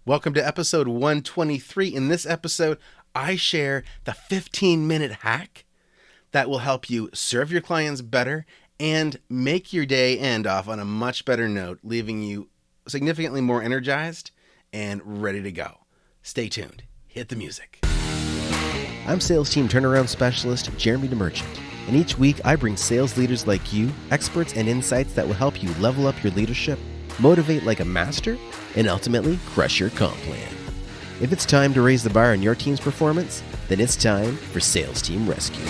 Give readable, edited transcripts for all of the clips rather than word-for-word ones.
Welcome to episode 123. In this episode, I share the 15-minute hack that will help you serve your clients better and make your day end off on a much better note, leaving you significantly more energized and ready to go. Stay tuned. Hit the music. I'm sales team turnaround specialist Jeremy DeMerchant, and each week I bring sales leaders like you experts and insights that will help you level up your leadership, motivate like a master, and ultimately crush your comp plan. If it's time to raise the bar on your team's performance, then it's time for Sales Team Rescue.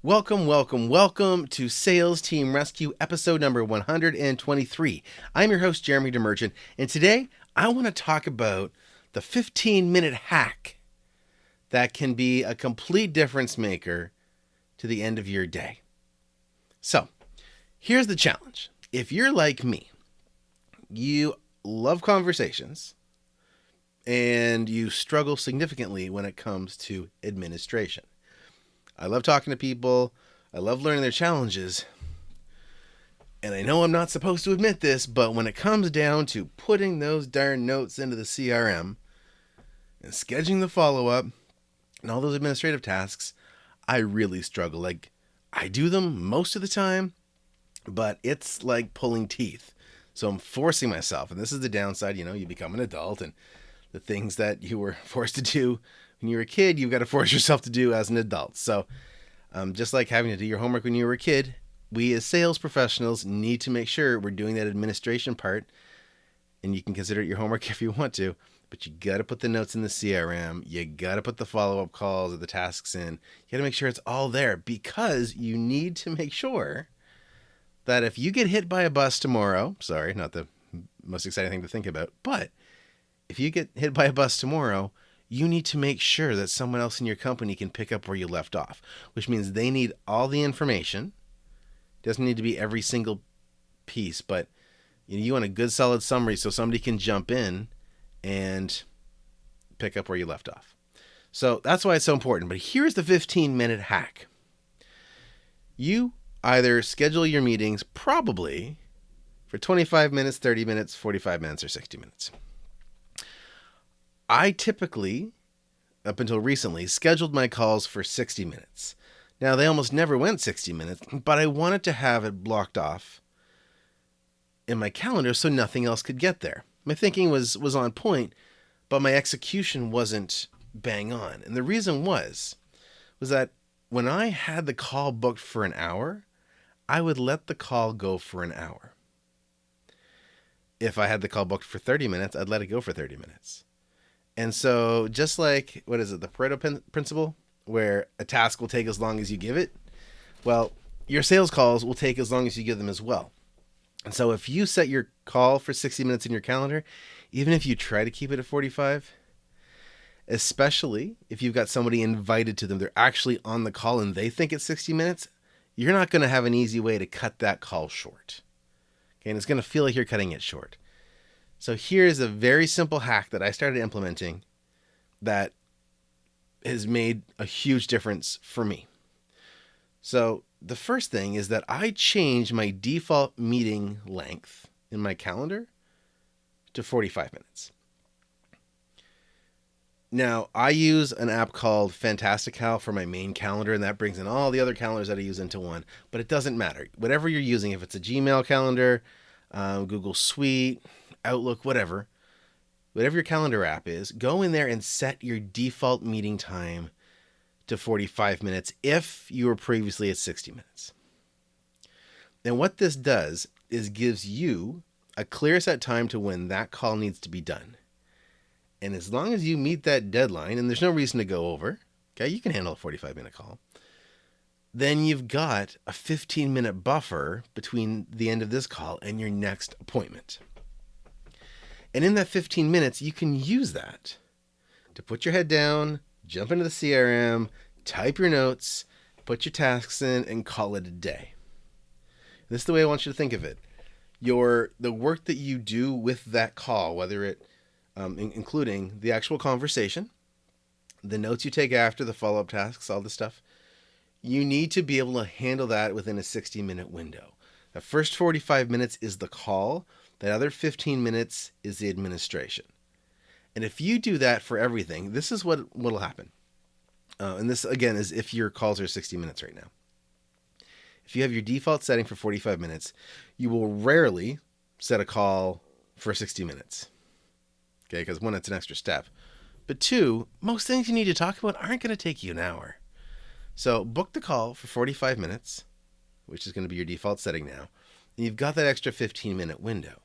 Welcome to Sales Team Rescue, episode number 123. I'm your host, Jeremy DeMerchant, and today I want to talk about the 15-minute hack that can be a complete difference maker to the end of your day. So, here's the challenge. If you're like me, you love conversations and you struggle significantly when it comes to administration. I love talking to people. I love learning their challenges. And I know I'm not supposed to admit this, but when it comes down to putting those darn notes into the CRM and scheduling the follow-up and all those administrative tasks, I really struggle. Like, I do them most of the time, but it's like pulling teeth. So I'm forcing myself, and this is the downside. You become an adult, and the things that you were forced to do when you were a kid, you've got to force yourself to do as an adult. So just like having to do your homework when you were a kid, we as sales professionals need to make sure we're doing that administration part, and you can consider it your homework if you want to, but you got to put the notes in the CRM. You got to put the follow-up calls or the tasks in. You got to make sure it's all there, because you need to make sure that if you get hit by a bus tomorrow, sorry, not the most exciting thing to think about, but if you get hit by a bus tomorrow, you need to make sure that someone else in your company can pick up where you left off, which means they need all the information. It doesn't need to be every single piece, but you want a good solid summary so somebody can jump in and pick up where you left off. So that's why it's so important. But here's the 15-minute hack. You either schedule your meetings probably for 25 minutes, 30 minutes, 45 minutes, or 60 minutes. I typically, up until recently, scheduled my calls for 60 minutes. Now, they almost never went 60 minutes, but I wanted to have it blocked off in my calendar so nothing else could get there. My thinking was on point, but my execution wasn't bang on. And the reason was that when I had the call booked for an hour, I would let the call go for an hour. If I had the call booked for 30 minutes, I'd let it go for 30 minutes. And so just like, the Pareto principle, where a task will take as long as you give it, well, your sales calls will take as long as you give them as well. And so if you set your call for 60 minutes in your calendar, even if you try to keep it at 45, especially if you've got somebody invited to them, they're actually on the call and they think it's 60 minutes, you're not going to have an easy way to cut that call short. Okay, and it's going to feel like you're cutting it short. So here's a very simple hack that I started implementing that has made a huge difference for me. So the first thing is that I changed my default meeting length in my calendar to 45 minutes. Now, I use an app called Fantastical for my main calendar, and that brings in all the other calendars that I use into one, but it doesn't matter. Whatever you're using, if it's a Gmail calendar, Google Suite, Outlook, whatever your calendar app is, go in there and set your default meeting time to 45 minutes if you were previously at 60 minutes. Then what this does is gives you a clear set time to when that call needs to be done. And as long as you meet that deadline, and there's no reason to go over, okay, you can handle a 45-minute call, then you've got a 15-minute buffer between the end of this call and your next appointment. And in that 15 minutes, you can use that to put your head down, jump into the CRM, type your notes, put your tasks in, and call it a day. This is the way I want you to think of it. The work that you do with that call, whether it, including the actual conversation, the notes you take after, the follow-up tasks, all this stuff, you need to be able to handle that within a 60-minute window. The first 45 minutes is the call. That other 15 minutes is the administration. And if you do that for everything, this is what will happen. And this, again, is if your calls are 60 minutes right now. If you have your default setting for 45 minutes, you will rarely set a call for 60 minutes. Okay, because one, it's an extra step. But two, most things you need to talk about aren't going to take you an hour. So book the call for 45 minutes, which is going to be your default setting now. And you've got that extra 15-minute window.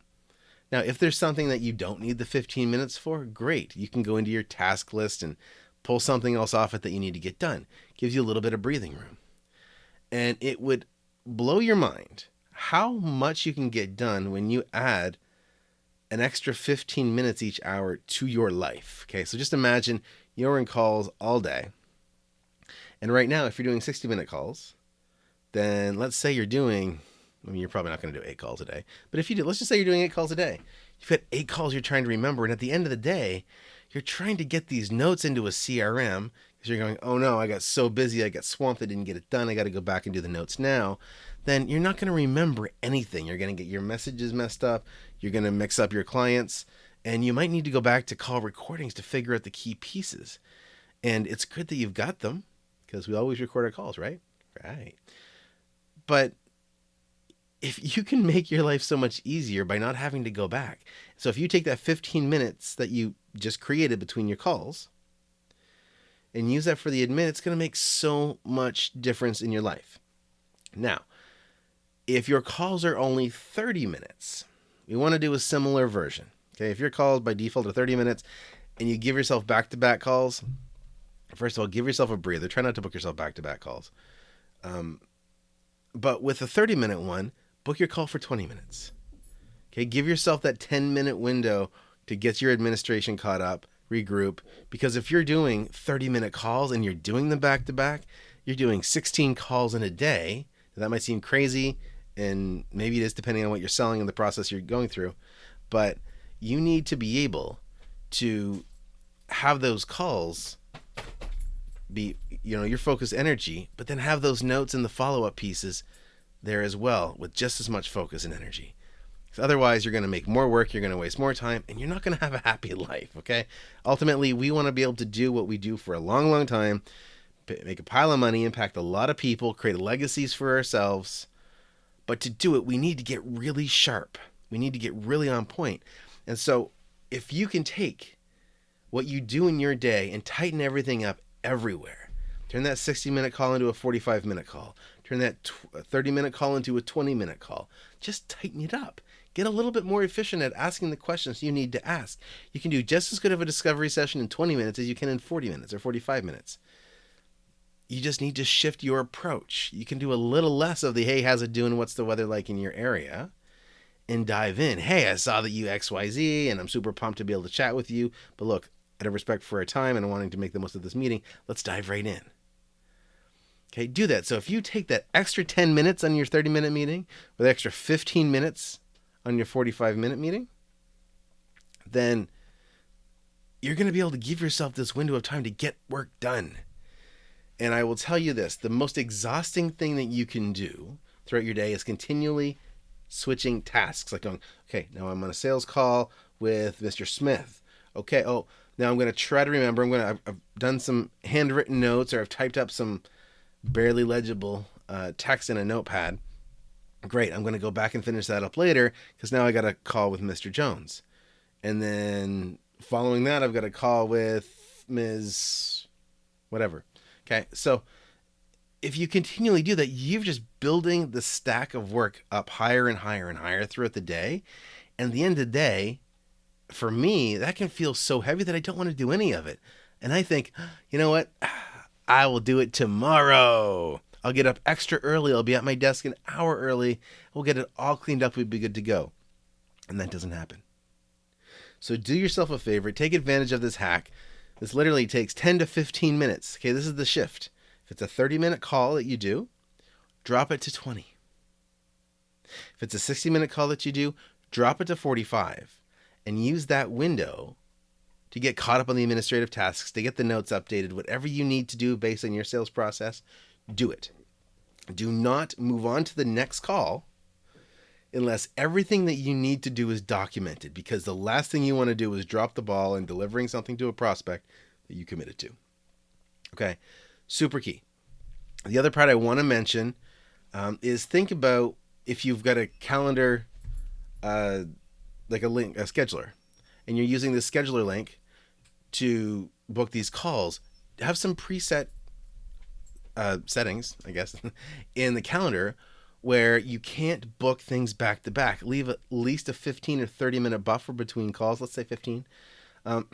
Now, if there's something that you don't need the 15 minutes for, great. You can go into your task list and pull something else off it that you need to get done. Gives you a little bit of breathing room. And it would blow your mind how much you can get done when you add an extra 15 minutes each hour to your life. Okay, so just imagine you're in calls all day. And right now, if you're doing 60-minute calls, then let's say you're doing, I mean, you're probably not going to do 8 calls a day. But if you do, let's just say you're doing 8 calls a day. You've got 8 calls you're trying to remember. And at the end of the day, you're trying to get these notes into a CRM because you're going, oh no, I got so busy, I got swamped, I didn't get it done, I got to go back and do the notes now. Then you're not going to remember anything. You're going to get your messages messed up. You're going to mix up your clients. And you might need to go back to call recordings to figure out the key pieces. And it's good that you've got them because we always record our calls, right? Right. But if you can make your life so much easier by not having to go back. So if you take that 15 minutes that you just created between your calls and use that for the admin, it's going to make so much difference in your life. Now, if your calls are only 30 minutes, you want to do a similar version. Okay, if your calls by default are 30 minutes and you give yourself back-to-back calls, first of all, give yourself a breather. Try not to book yourself back-to-back calls. But with a 30-minute one, book your call for 20 minutes. Okay, give yourself that 10-minute window to get your administration caught up, regroup. Because if you're doing 30-minute calls and you're doing them back-to-back, you're doing 16 calls in a day. That might seem crazy, and maybe it is depending on what you're selling and the process you're going through. But you need to be able to have those calls be, your focus energy, but then have those notes and the follow-up pieces there as well with just as much focus and energy. So otherwise, you're going to make more work, you're going to waste more time, and you're not going to have a happy life, okay? Ultimately, we want to be able to do what we do for a long, long time, make a pile of money, impact a lot of people, create legacies for ourselves. But to do it, we need to get really sharp. We need to get really on point. And so if you can take what you do in your day and tighten everything up everywhere, turn that 60-minute call into a 45-minute call, turn that 30-minute call into a 20-minute call, just tighten it up. Get a little bit more efficient at asking the questions you need to ask. You can do just as good of a discovery session in 20 minutes as you can in 40 minutes or 45 minutes. You just need to shift your approach. You can do a little less of the, hey, how's it doing? What's the weather like in your area? And dive in. Hey, I saw that you XYZ, and I'm super pumped to be able to chat with you. But look, out of respect for our time and wanting to make the most of this meeting, let's dive right in. Okay, do that. So if you take that extra 10 minutes on your 30-minute meeting, or the extra 15 minutes on your 45-minute meeting, then you're going to be able to give yourself this window of time to get work done. And I will tell you this, the most exhausting thing that you can do throughout your day is continually switching tasks. Like going, okay, now I'm on a sales call with Mr. Smith. Okay, now I'm going to try to remember. I've done some handwritten notes, or I've typed up some barely legible text in a notepad. Great, I'm going to go back and finish that up later because now I got a call with Mr. Jones. And then following that, I've got a call with Ms. whatever. Okay, so if you continually do that, you're just building the stack of work up higher and higher and higher throughout the day. And at the end of the day, for me, that can feel so heavy that I don't want to do any of it. And I think, you know what? I will do it tomorrow. I'll get up extra early. I'll be at my desk an hour early. We'll get it all cleaned up. We'll be good to go. And that doesn't happen. So do yourself a favor. Take advantage of this hack. This literally takes 10 to 15 minutes. Okay, this is the shift. If it's a 30-minute call that you do, drop it to 20. If it's a 60-minute call that you do, drop it to 45. And use that window to get caught up on the administrative tasks, to get the notes updated, whatever you need to do based on your sales process, do it. Do not move on to the next call unless everything that you need to do is documented, because the last thing you want to do is drop the ball in delivering something to a prospect that you committed to. Okay, super key. The other part I want to mention is think about if you've got a calendar, like a link, a scheduler, and you're using the scheduler link to book these calls, have some preset settings, I guess, in the calendar where you can't book things back to back. Leave at least a 15 or 30 minute buffer between calls, let's say 15.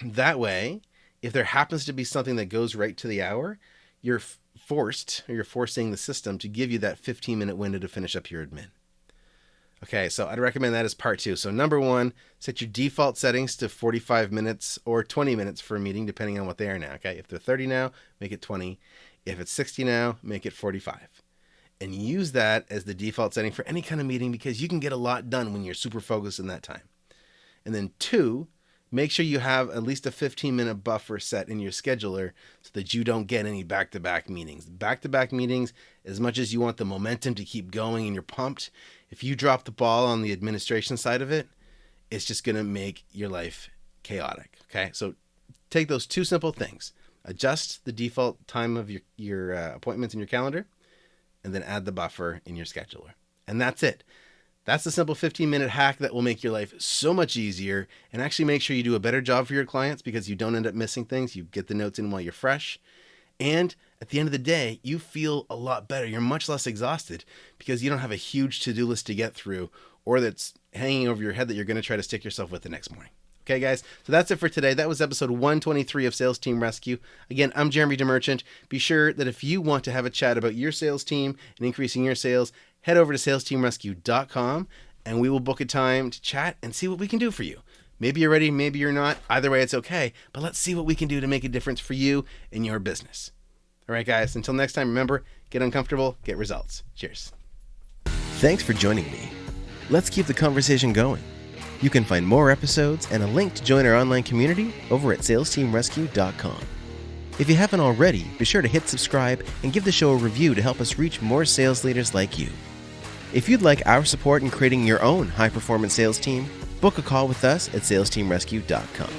That way, if there happens to be something that goes right to the hour, you're forcing the system to give you that 15-minute window to finish up your admin. Okay, so I'd recommend that as part 2. So number 1, set your default settings to 45 minutes or 20 minutes for a meeting, depending on what they are now. Okay, if they're 30 now, make it 20. If it's 60 now, make it 45. And use that as the default setting for any kind of meeting, because you can get a lot done when you're super focused in that time. And then 2, make sure you have at least a 15-minute buffer set in your scheduler so that you don't get any back-to-back meetings. Back-to-back meetings, as much as you want the momentum to keep going and you're pumped, if you drop the ball on the administration side of it, it's just going to make your life chaotic. Okay, so take those 2 simple things. Adjust the default time of your appointments in your calendar, and then add the buffer in your scheduler. And that's it. That's the simple 15-minute hack that will make your life so much easier and actually make sure you do a better job for your clients, because you don't end up missing things. You get the notes in while you're fresh. And at the end of the day, you feel a lot better. You're much less exhausted because you don't have a huge to-do list to get through, or that's hanging over your head that you're going to try to stick yourself with the next morning. Okay, guys, so that's it for today. That was episode 123 of Sales Team Rescue. Again, I'm Jeremy DeMerchant. Be sure that if you want to have a chat about your sales team and increasing your sales, head over to salesteamrescue.com and we will book a time to chat and see what we can do for you. Maybe you're ready, maybe you're not. Either way, it's okay. But let's see what we can do to make a difference for you and your business. All right, guys, until next time, remember, get uncomfortable, get results. Cheers. Thanks for joining me. Let's keep the conversation going. You can find more episodes and a link to join our online community over at salesteamrescue.com. If you haven't already, be sure to hit subscribe and give the show a review to help us reach more sales leaders like you. If you'd like our support in creating your own high-performance sales team, book a call with us at salesteamrescue.com.